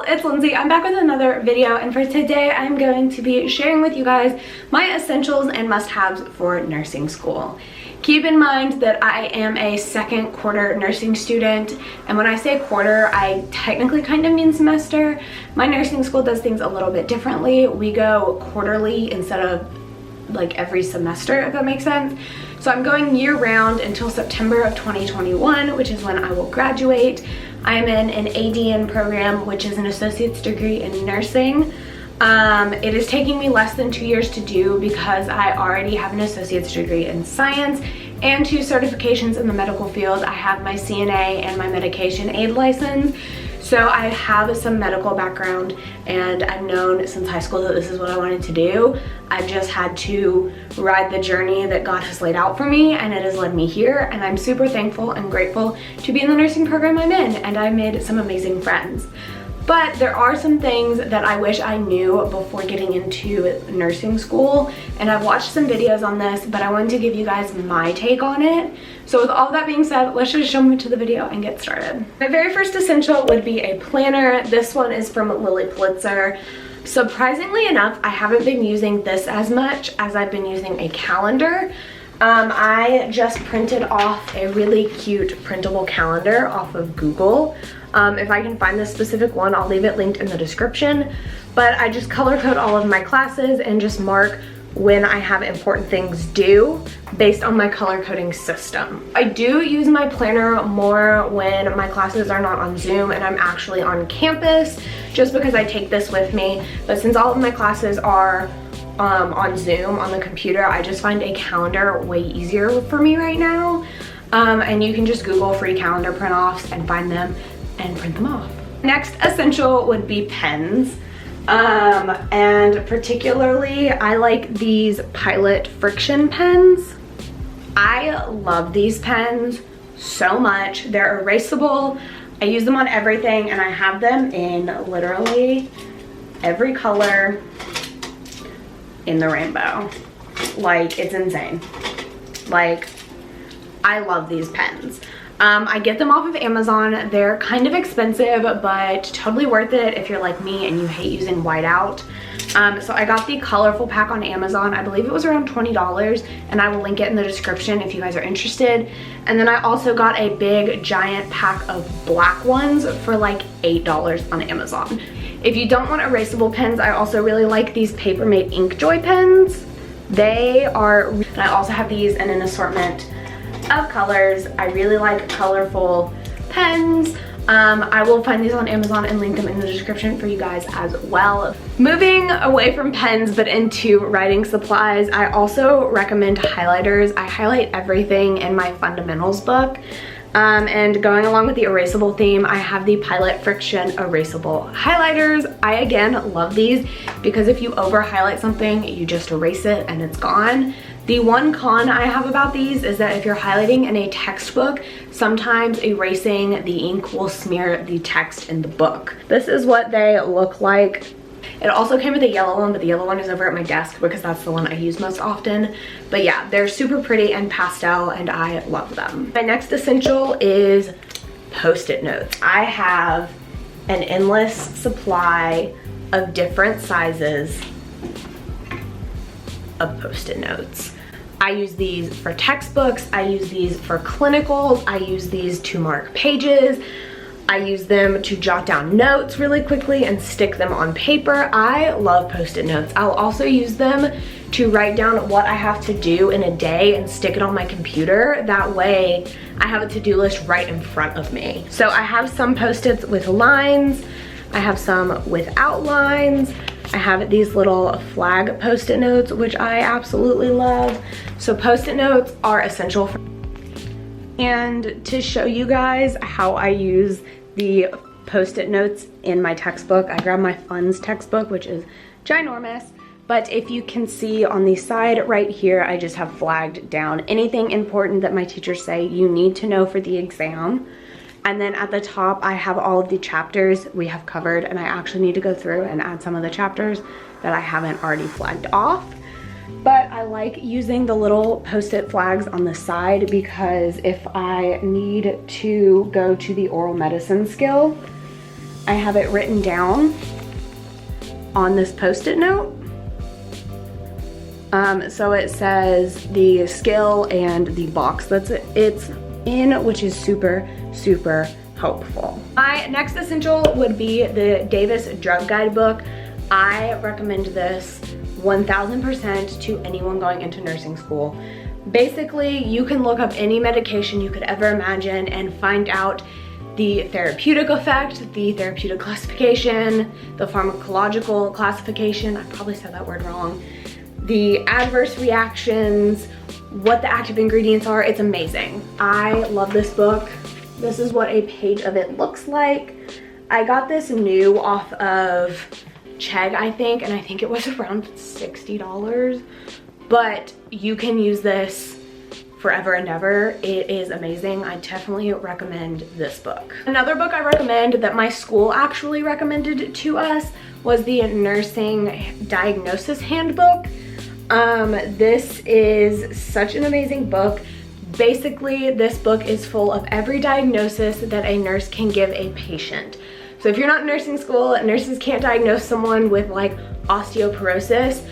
it's Lindsay. I'm back with another video, and for today I'm going to be sharing with you guys my essentials and must-haves for nursing school. Keep in mind that I am a second quarter nursing student, and when I say quarter, I technically kind of mean semester. My nursing school does things a little bit differently. We go quarterly instead of like every semester, if that makes sense. So I'm going year-round until September of 2021, which is when I will graduate. I'm in an ADN program, which is an associate's degree in nursing. It is taking me less than 2 years to do because I already have an associate's degree in science and 2 certifications in the medical field. I have my CNA and my medication aid license. So I have some medical background, and I've known since high school that this is what I wanted to do. I've just had to ride the journey that God has laid out for me, and it has led me here, and I'm super thankful and grateful to be in the nursing program I'm in, and I made some amazing friends. But there are some things that I wish I knew before getting into nursing school, and I've watched some videos on this, but I wanted to give you guys my take on it. So with all that being said, let's just jump into the video and get started. My very first essential would be a planner. This one is from Lily Pulitzer. Surprisingly enough, I haven't been using this as much as I've been using a calendar. I just printed off a really cute printable calendar off of Google. If I can find this specific one, I'll leave it linked in the description. But I just color code all of my classes and just mark when I have important things due based on my color coding system. I do use my planner more when my classes are not on Zoom and I'm actually on campus, just because I take this with me. But since all of my classes are on Zoom on the computer, I just find a calendar way easier for me right now. And you can just Google free calendar print-offs and find them and print them off. Next essential would be pens. And particularly I like these Pilot friction pens. I love these pens so much. They're erasable. I use them on everything, and I have them in literally every color in the rainbow. Like, it's insane. Like, I love these pens. I get them off of Amazon. They're kind of expensive, but totally worth it if you're like me and you hate using whiteout. So I got the colorful pack on Amazon. I believe it was around $20, and I will link it in the description if you guys are interested. And then I also got a big giant pack of black ones for like $8 on Amazon. If you don't want erasable pens, I also really like these Papermate Inkjoy pens. They are, and I also have these in an assortment of colors. I really like colorful pens. I will find these on Amazon and link them in the description for you guys as well. Moving away from pens but into writing supplies, I also recommend highlighters. I highlight everything in my fundamentals book. And going along with the erasable theme, I have the Pilot Friction Erasable Highlighters. I again love these because if you over highlight something, you just erase it and it's gone. The one con I have about these is that if you're highlighting in a textbook, sometimes erasing the ink will smear the text in the book. This is what they look like. It also came with a yellow one, but the yellow one is over at my desk because that's the one I use most often. But yeah, they're super pretty and pastel, and I love them. My next essential is Post-it notes. I have an endless supply of different sizes of Post-it notes. I use these for textbooks, I use these for clinicals, I use these to mark pages, I use them to jot down notes really quickly and stick them on paper. I love Post-it notes. I'll also use them to write down what I have to do in a day and stick it on my computer. That way I have a to-do list right in front of me. So I have some Post-its with lines, I have some without lines, I have these little flag Post-it notes, which I absolutely love. So Post-it notes are essential for. And to show you guys how I use the Post-it notes in my textbook, I grabbed my Funds textbook, which is ginormous. But if you can see on the side right here, I just have flagged down anything important that my teachers say you need to know for the exam. And then at the top, I have all of the chapters we have covered, and I actually need to go through and add some of the chapters that I haven't already flagged off. But I like using the little Post-it flags on the side because if I need to go to the oral medicine skill, I have it written down on this Post-it note. So it says the skill and the box that's it's in, which is super, super helpful. My next essential would be the Davis Drug Guidebook. I recommend this 1000% to anyone going into nursing school. Basically, you can look up any medication you could ever imagine and find out the therapeutic effect, the therapeutic classification, the pharmacological classification, I probably said that word wrong, the adverse reactions, what the active ingredients are. It's amazing. I love this book. This is what a page of it looks like. I got this new off of Chegg, I think, and I think it was around $60, but you can use this forever and ever. It is amazing. I definitely recommend this book. Another book I recommend that my school actually recommended to us was the Nursing Diagnosis Handbook. This is such an amazing book. Basically, this book is full of every diagnosis that a nurse can give a patient. So if you're not in nursing school, nurses can't diagnose someone with like osteoporosis,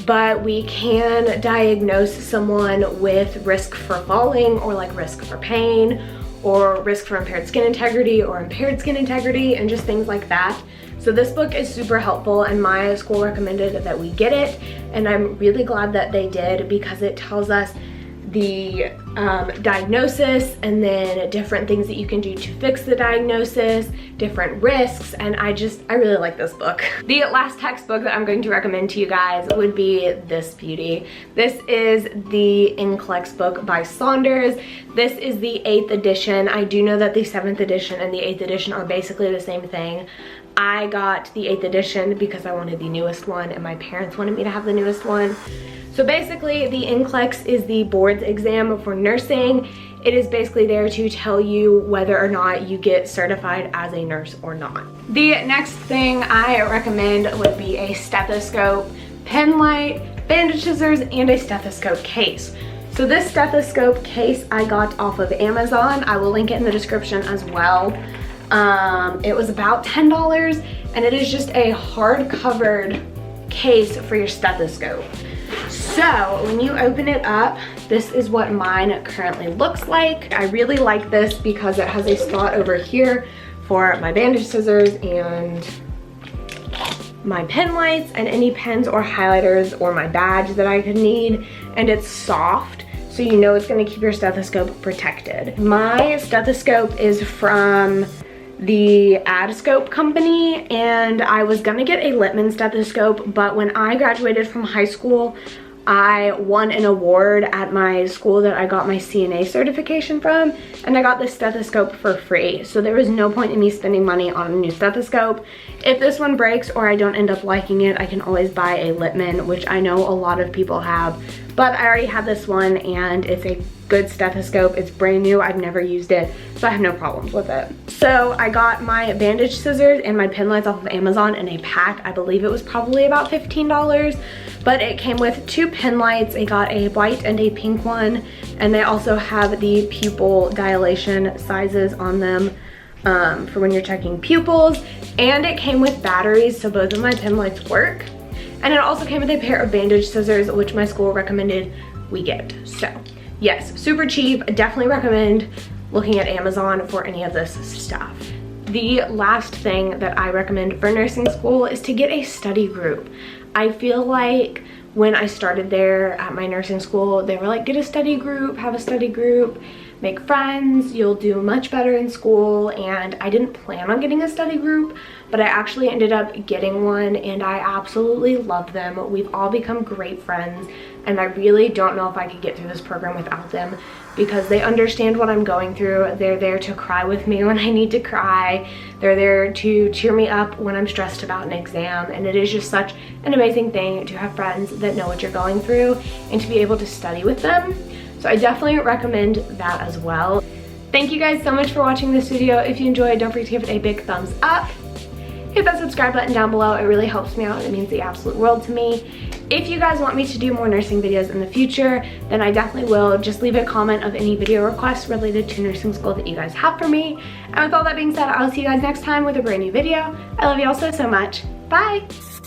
but we can diagnose someone with risk for falling, or like risk for pain, or risk for impaired skin integrity, or impaired skin integrity, and just things like that. So this book is super helpful, and my school recommended that we get it, and I'm really glad that they did, because it tells us the diagnosis and then different things that you can do to fix the diagnosis, different risks, and I really like this book. The last textbook that I'm going to recommend to you guys would be this beauty. This is the NCLEX book by Saunders. This is the 8th edition. I do know that the 7th edition and the 8th edition are basically the same thing. I got the 8th edition because I wanted the newest one, and my parents wanted me to have the newest one. So basically, the NCLEX is the board's exam for nursing. It is basically there to tell you whether or not you get certified as a nurse or not. The next thing I recommend would be a stethoscope, pen light, bandage scissors, and a stethoscope case. So this stethoscope case I got off of Amazon. I will link it in the description as well. It was about $10, and it is just a hard-covered case for your stethoscope. So when you open it up, this is what mine currently looks like. I really like this because it has a slot over here for my bandage scissors and my pen lights and any pens or highlighters or my badge that I could need, and it's soft, so you know it's going to keep your stethoscope protected. My stethoscope is from the Adascope company, and I was gonna get a Littman stethoscope, but when I graduated from high school, I won an award at my school that I got my CNA certification from, and I got this stethoscope for free. So there was no point in me spending money on a new stethoscope. If this one breaks or I don't end up liking it, I can always buy a Littman, which I know a lot of people have, but I already have this one, and it's a good stethoscope. It's brand new. I've never used it, so I have no problems with it. So I got my bandage scissors and my pen lights off of Amazon in a pack. I believe it was probably about $15, but it came with 2 pen lights. I got a white and a pink one, and they also have the pupil dilation sizes on them for when you're checking pupils, and it came with batteries, so both of my pen lights work. And it also came with a pair of bandage scissors, which my school recommended we get. So yes, super cheap. I definitely recommend looking at Amazon for any of this stuff. The last thing that I recommend for nursing school is to get a study group. I feel like when I started there at my nursing school, they were like, get a study group, have a study group, make friends, you'll do much better in school. And I didn't plan on getting a study group, but I actually ended up getting one, and I absolutely love them. We've all become great friends, and I really don't know if I could get through this program without them, because they understand what I'm going through. They're there to cry with me when I need to cry. They're there to cheer me up when I'm stressed about an exam, and it is just such an amazing thing to have friends that know what you're going through and to be able to study with them. So I definitely recommend that as well. Thank you guys so much for watching this video. If you enjoyed, don't forget to give it a big thumbs up. hit that subscribe button down below. It really helps me out. It means the absolute world to me. If you guys want me to do more nursing videos in the future, then I definitely will. Just leave a comment of any video requests related to nursing school that you guys have for me. And with all that being said, I'll see you guys next time with a brand new video. I love you all so much. Bye!